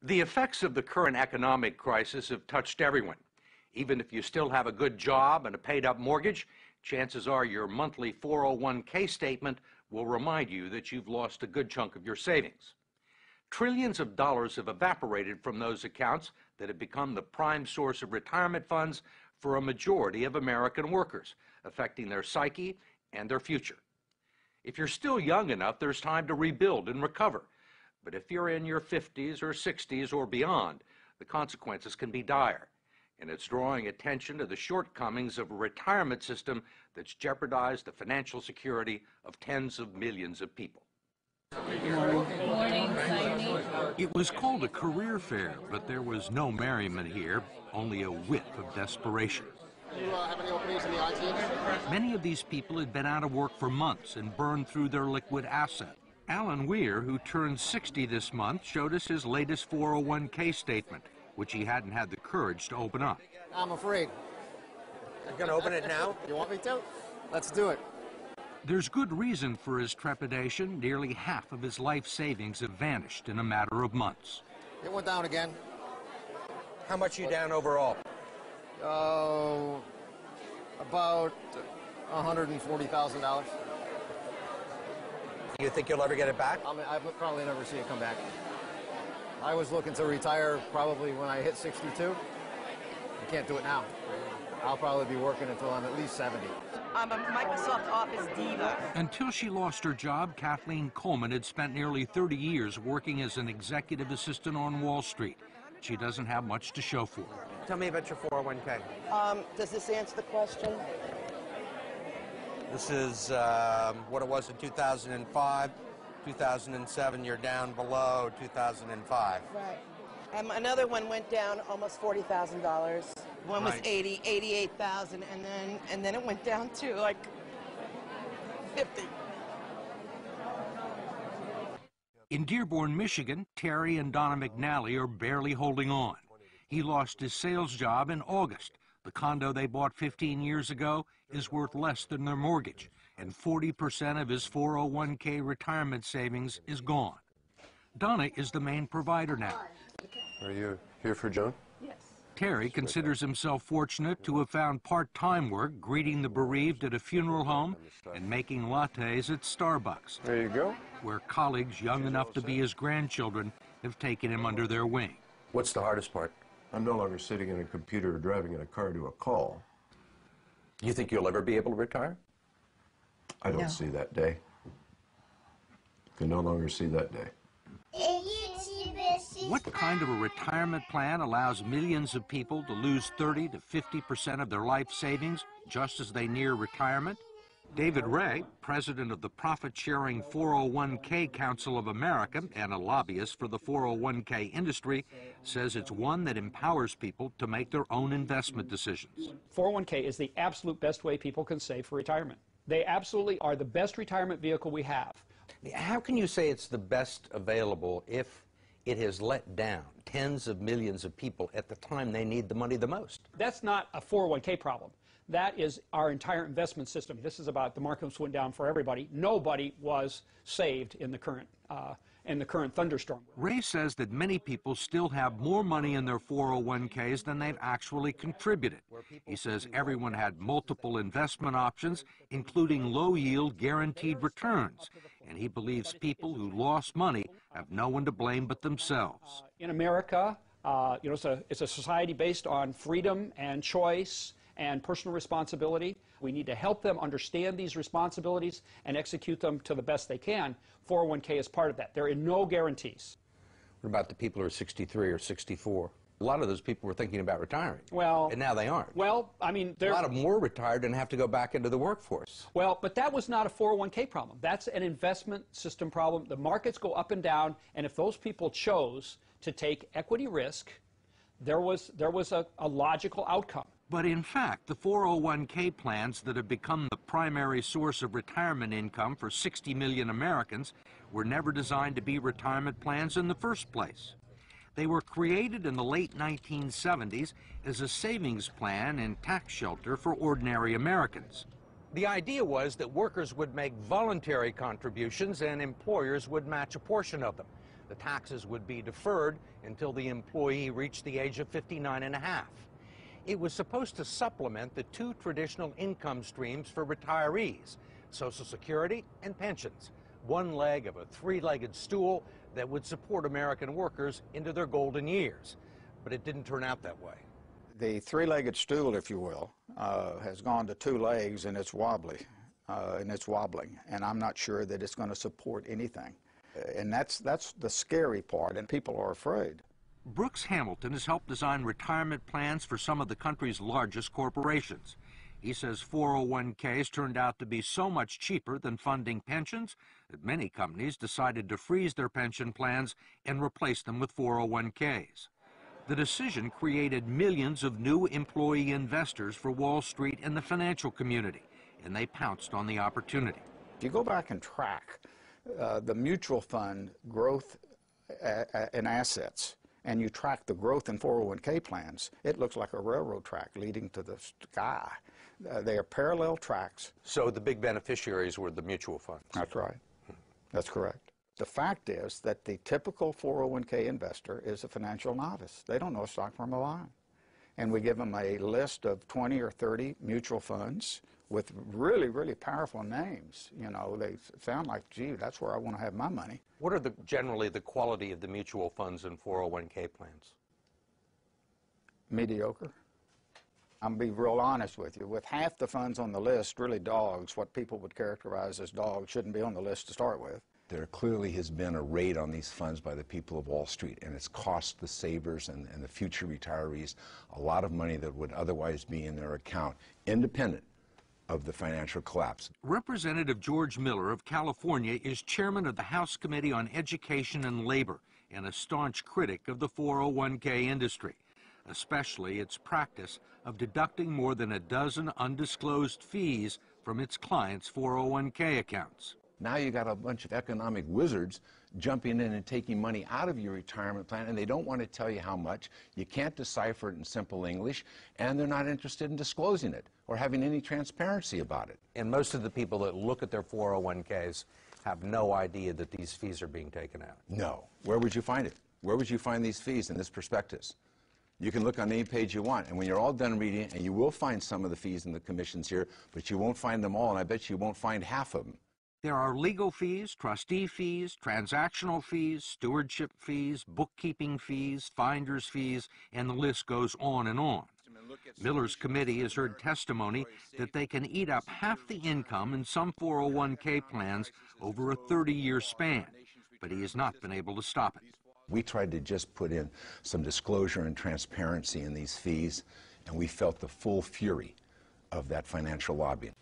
The effects of the current economic crisis have touched everyone. Even if you still have a good job and a paid-up mortgage, chances are your monthly 401k statement will remind you that you've lost a good chunk of your savings. Trillions of dollars have evaporated from those accounts that have become the prime source of retirement funds for a majority of American workers, affecting their psyche and their future. If you're still young enough, there's time to rebuild and recover. But if you're in your 50s or 60s or beyond, the consequences can be dire. And it's drawing attention to the shortcomings of a retirement system that's jeopardized the financial security of tens of millions of people. Good morning. It was called a career fair, but there was no merriment here, only a whiff of desperation. Do you have any openings in the IT industry? Many of these people had been out of work for months and burned through their liquid asset. Alan Weir, who turned 60 this month, showed us his latest 401k statement, which he hadn't had the courage to open up. I'm afraid. You're going to open it now? You want me to? Let's do it. There's good reason for his trepidation. Nearly half of his life savings have vanished in a matter of months. It went down again. How much are you down overall? About $140,000. You think you'll ever get it back? I'll probably never see it come back. I was looking to retire probably when I hit 62. I can't do it now. I'll probably be working until I'm at least 70. I'm a Microsoft Office diva. Until she lost her job, Kathleen Coleman had spent nearly 30 years working as an executive assistant on Wall Street. She doesn't have much to show for it. Tell me about your 401k. Does this answer the question? This is what it was in 2005. 2007, you're down below 2005. Right. Another one went down almost $40,000. One was Right. 88,000, and then it went down to like 50. In Dearborn, Michigan, Terry and Donna McNally are barely holding on. He lost his sales job in August. The condo they bought 15 years ago is worth less than their mortgage, and 40% of his 401k retirement savings is gone. Donna is the main provider now. Are you here for Joan? Yes. Terry considers himself fortunate to have found part-time work greeting the bereaved at a funeral home and making lattes at Starbucks, There you go. where colleagues young enough to be his grandchildren have taken him under their wing. What's the hardest part? I'm no longer sitting in a computer or driving in a car to a call. You think you'll ever be able to retire? I don't see that day. Can no longer see that day. What kind of a retirement plan allows millions of people to lose 30 to 50% of their life savings just as they near retirement? David Ray, president of the profit-sharing 401k Council of America and a lobbyist for the 401k industry, says it's one that empowers people to make their own investment decisions. 401k is the absolute best way people can save for retirement. They absolutely are the best retirement vehicle we have. How can you say it's the best available if it has let down tens of millions of people at the time they need the money the most? That's not a 401k problem. That is our entire investment system. This is about the markets went down for everybody. Nobody was saved in the current thunderstorm. Ray says that many people still have more money in their 401ks than they've actually contributed. He says everyone had multiple investment options, including low-yield guaranteed returns, and he believes people who lost money have no one to blame but themselves. In America, it's a society based on freedom and choice and personal responsibility. We need to help them understand these responsibilities and execute them to the best they can. 401k is part of that. There are no guarantees. What about the people who are 63 or 64? A lot of those people were thinking about retiring. Well, and now they aren't. Well, I mean, a lot of them were retired and have to go back into the workforce. Well, but that was not a 401k problem. That's an investment system problem. The markets go up and down, and if those people chose to take equity risk, there was a logical outcome. But in fact, the 401k plans that have become the primary source of retirement income for 60 million Americans were never designed to be retirement plans in the first place. They were created in the late 1970s as a savings plan and tax shelter for ordinary Americans. The idea was that workers would make voluntary contributions and employers would match a portion of them. The taxes would be deferred until the employee reached the age of 59 and a half. It was supposed to supplement the two traditional income streams for retirees, Social Security and pensions, one leg of a three-legged stool that would support American workers into their golden years. But it didn't turn out that way. The three-legged stool, if you will, has gone to two legs, and it's wobbly, and it's wobbling, and I'm not sure that it's going to support anything. And that's the scary part, and people are afraid. Brooks Hamilton has helped design retirement plans for some of the country's largest corporations. He says 401ks turned out to be so much cheaper than funding pensions that many companies decided to freeze their pension plans and replace them with 401ks. The decision created millions of new employee investors for Wall Street and the financial community, and they pounced on the opportunity. If you go back and track the mutual fund growth in assets, and you track the growth in 401k plans, it looks like a railroad track leading to the sky. They are parallel tracks. So the big beneficiaries were the mutual funds. That's right. That's correct. The fact is that the typical 401k investor is a financial novice. They don't know a stock from a line. And we give them a list of 20 or 30 mutual funds with really, really powerful names. You know, they sound like, gee, that's where I want to have my money. What are generally the quality of the mutual funds and 401k plans? Mediocre. I'm going to be real honest with you. With half the funds on the list, really dogs, what people would characterize as dogs, shouldn't be on the list to start with. There clearly has been a raid on these funds by the people of Wall Street, and it's cost the savers and the future retirees a lot of money that would otherwise be in their account, independent of the financial collapse. Representative George Miller of California is chairman of the House Committee on Education and Labor and a staunch critic of the 401k industry, especially its practice of deducting more than a dozen undisclosed fees from its clients' 401k accounts. Now you got a bunch of economic wizards jumping in and taking money out of your retirement plan, and they don't want to tell you how much. You can't decipher it in simple English, and they're not interested in disclosing it or having any transparency about it. And most of the people that look at their 401ks have no idea that these fees are being taken out. No. Where would you find it? Where would you find these fees in this prospectus? You can look on any page you want, and when you're all done reading it, and you will find some of the fees and the commissions here, but you won't find them all, and I bet you won't find half of them. There are legal fees, trustee fees, transactional fees, stewardship fees, bookkeeping fees, finder's fees, and the list goes on and on. Miller's committee has heard testimony that they can eat up half the income in some 401k plans over a 30-year span, but he has not been able to stop it. We tried to just put in some disclosure and transparency in these fees, and we felt the full fury of that financial lobbying.